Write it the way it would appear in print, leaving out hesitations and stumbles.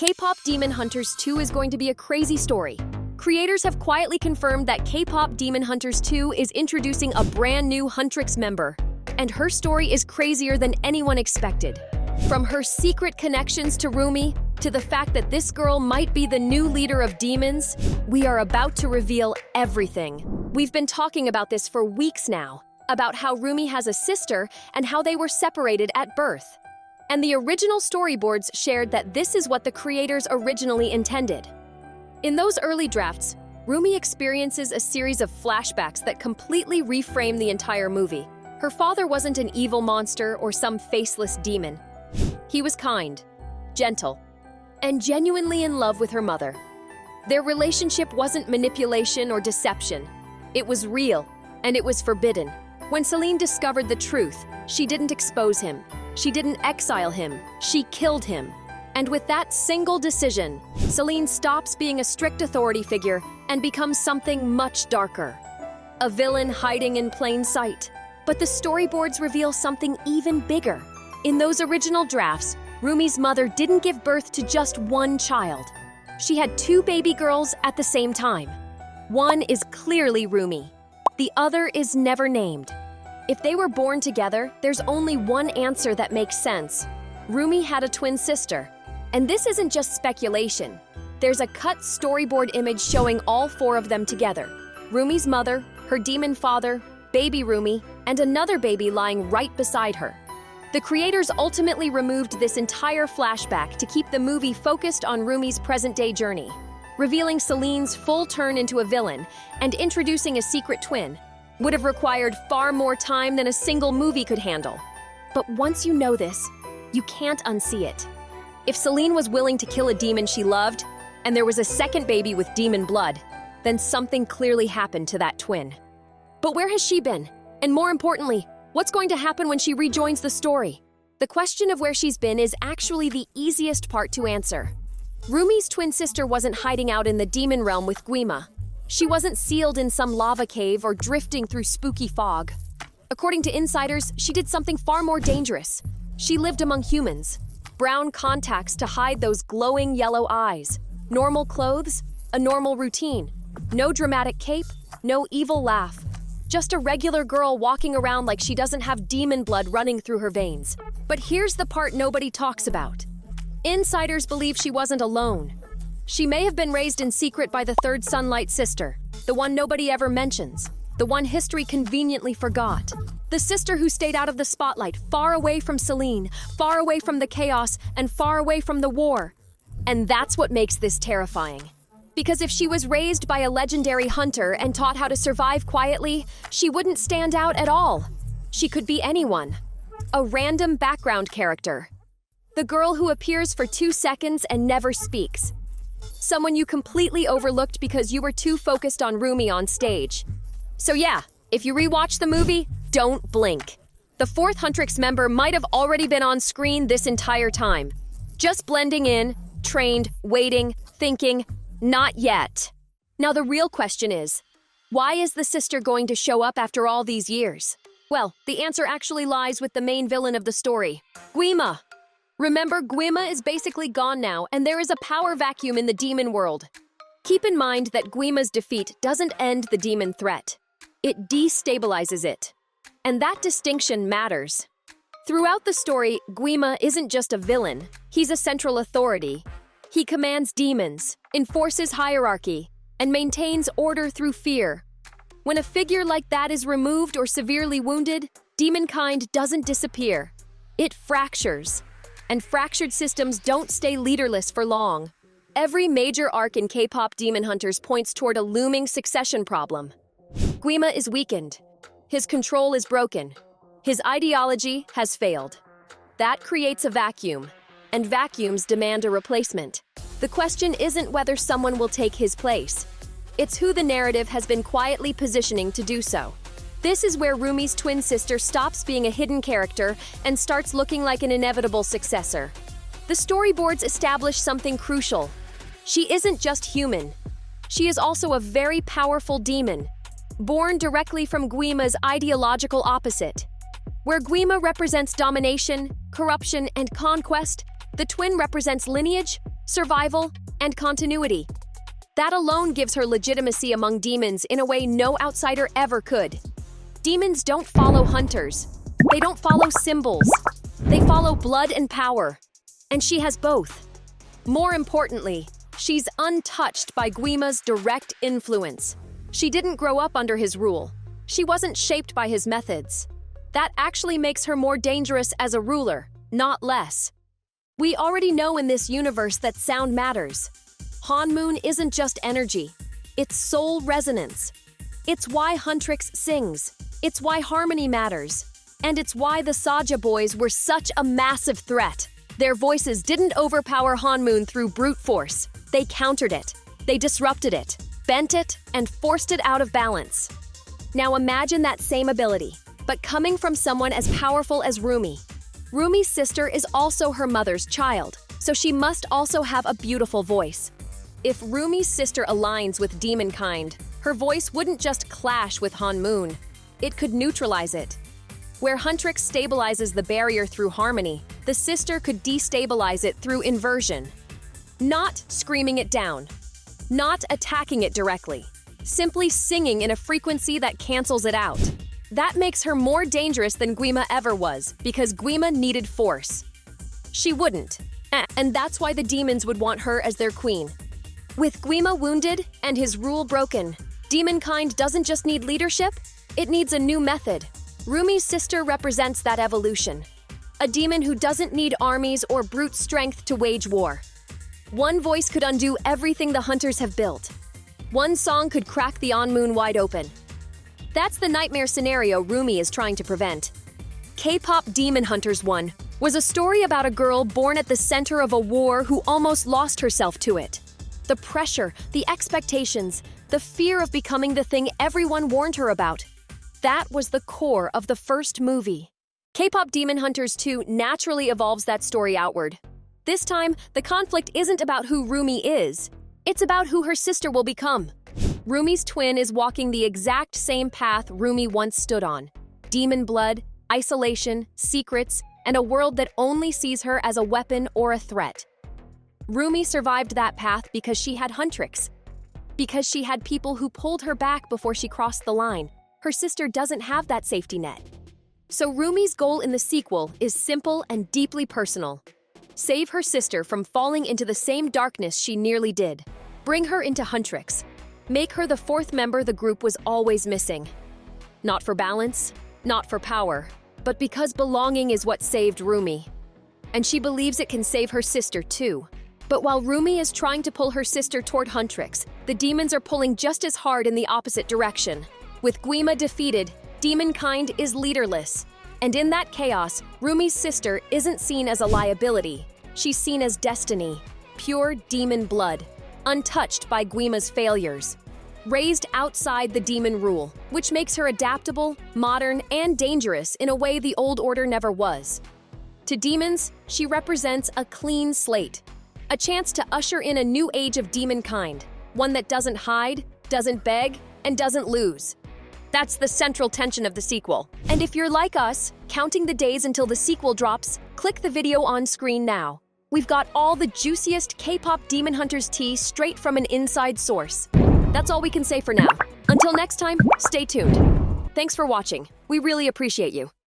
Kpop Demon Hunters 2 is going to be a crazy story. Creators have quietly confirmed that Kpop Demon Hunters 2 is introducing a brand new Huntrix member, and her story is crazier than anyone expected. From her secret connections to Rumi, to the fact that this girl might be the new leader of demons, we are about to reveal everything. We've been talking about this for weeks now, about how Rumi has a sister and how they were separated at birth. And the original storyboards shared that this is what the creators originally intended. In those early drafts, Rumi experiences a series of flashbacks that completely reframe the entire movie. Her father wasn't an evil monster or some faceless demon. He was kind, gentle, and genuinely in love with her mother. Their relationship wasn't manipulation or deception. It was real, and it was forbidden. When Celine discovered the truth, she didn't expose him. She didn't exile him, she killed him. And with that single decision, Celine stops being a strict authority figure and becomes something much darker. A villain hiding in plain sight. But the storyboards reveal something even bigger. In those original drafts, Rumi's mother didn't give birth to just one child. She had two baby girls at the same time. One is clearly Rumi. The other is never named. If they were born together, there's only one answer that makes sense. Rumi had a twin sister. And this isn't just speculation. There's a cut storyboard image showing all four of them together. Rumi's mother, her demon father, baby Rumi, and another baby lying right beside her. The creators ultimately removed this entire flashback to keep the movie focused on Rumi's present-day journey, revealing Celine's full turn into a villain and introducing a secret twin. Would have required far more time than a single movie could handle. But once you know this, you can't unsee it. If Celine was willing to kill a demon she loved, and there was a second baby with demon blood, then something clearly happened to that twin. But where has she been? And more importantly, what's going to happen when she rejoins the story? The question of where she's been is actually the easiest part to answer. Rumi's twin sister wasn't hiding out in the demon realm with Guima. She wasn't sealed in some lava cave or drifting through spooky fog. According to insiders, she did something far more dangerous. She lived among humans. Brown contacts to hide those glowing yellow eyes. Normal clothes, a normal routine. No dramatic cape, no evil laugh. Just a regular girl walking around like she doesn't have demon blood running through her veins. But here's the part nobody talks about. Insiders believe she wasn't alone. She may have been raised in secret by the third Sunlight sister, the one nobody ever mentions, the one history conveniently forgot. The sister who stayed out of the spotlight, far away from Celine, far away from the chaos, and far away from the war. And that's what makes this terrifying. Because if she was raised by a legendary hunter and taught how to survive quietly, she wouldn't stand out at all. She could be anyone. A random background character. The girl who appears for 2 seconds and never speaks. Someone you completely overlooked because you were too focused on Rumi on stage. So yeah, if you rewatch the movie, don't blink. The fourth Huntrix member might have already been on screen this entire time. Just blending in, trained, waiting, thinking, not yet. Now the real question is, why is the sister going to show up after all these years? Well, the answer actually lies with the main villain of the story, Guima. Remember, Guima is basically gone now, and there is a power vacuum in the demon world. Keep in mind that Guima's defeat doesn't end the demon threat. It destabilizes it. And that distinction matters. Throughout the story, Guima isn't just a villain. He's a central authority. He commands demons, enforces hierarchy, and maintains order through fear. When a figure like that is removed or severely wounded, demonkind doesn't disappear. It fractures. And fractured systems don't stay leaderless for long. Every major arc in Kpop Demon Hunters points toward a looming succession problem. Guima is weakened. His control is broken. His ideology has failed. That creates a vacuum, and vacuums demand a replacement. The question isn't whether someone will take his place. It's who the narrative has been quietly positioning to do so. This is where Rumi's twin sister stops being a hidden character and starts looking like an inevitable successor. The storyboards establish something crucial. She isn't just human. She is also a very powerful demon, born directly from Guima's ideological opposite. Where Guima represents domination, corruption, and conquest, the twin represents lineage, survival, and continuity. That alone gives her legitimacy among demons in a way no outsider ever could. Demons don't follow hunters. They don't follow symbols. They follow blood and power. And she has both. More importantly, she's untouched by Guima's direct influence. She didn't grow up under his rule. She wasn't shaped by his methods. That actually makes her more dangerous as a ruler, not less. We already know in this universe that sound matters. Hanmoon isn't just energy. It's soul resonance. It's why Huntrix sings. It's why harmony matters. And it's why the Saja boys were such a massive threat. Their voices didn't overpower Hanmoon through brute force. They countered it. They disrupted it, bent it, and forced it out of balance. Now imagine that same ability, but coming from someone as powerful as Rumi. Rumi's sister is also her mother's child, so she must also have a beautiful voice. If Rumi's sister aligns with demon kind, her voice wouldn't just clash with Hanmoon. It could neutralize it. Where Huntrix stabilizes the barrier through harmony, the sister could destabilize it through inversion. Not screaming it down. Not attacking it directly. Simply singing in a frequency that cancels it out. That makes her more dangerous than Guima ever was, because Guima needed force. She wouldn't. And that's why the demons would want her as their queen. With Guima wounded and his rule broken, demonkind doesn't just need leadership, it needs a new method. Rumi's sister represents that evolution. A demon who doesn't need armies or brute strength to wage war. One voice could undo everything the hunters have built. One song could crack the Hanmoon wide open. That's the nightmare scenario Rumi is trying to prevent. Kpop Demon Hunters 1 was a story about a girl born at the center of a war who almost lost herself to it. The pressure, the expectations, the fear of becoming the thing everyone warned her about. That was the core of the first movie. Kpop Demon Hunters 2 naturally evolves that story outward. This time, the conflict isn't about who Rumi is. It's about who her sister will become. Rumi's twin is walking the exact same path Rumi once stood on. Demon blood, isolation, secrets, and a world that only sees her as a weapon or a threat. Rumi survived that path because she had Huntrix. Because she had people who pulled her back before she crossed the line. Her sister doesn't have that safety net. So Rumi's goal in the sequel is simple and deeply personal. Save her sister from falling into the same darkness she nearly did. Bring her into Huntrix. Make her the fourth member the group was always missing. Not for balance, not for power, but because belonging is what saved Rumi. And she believes it can save her sister too. But while Rumi is trying to pull her sister toward Huntrix, the demons are pulling just as hard in the opposite direction. With Guima defeated, demonkind is leaderless. And in that chaos, Rumi's sister isn't seen as a liability. She's seen as destiny, pure demon blood, untouched by Guima's failures. Raised outside the demon rule, which makes her adaptable, modern, and dangerous in a way the old order never was. To demons, she represents a clean slate. A chance to usher in a new age of demonkind, one that doesn't hide, doesn't beg, and doesn't lose. That's the central tension of the sequel. And if you're like us, counting the days until the sequel drops, click the video on screen now. We've got all the juiciest Kpop Demon Hunters tea straight from an inside source. That's all we can say for now. Until next time, stay tuned. Thanks for watching. We really appreciate you.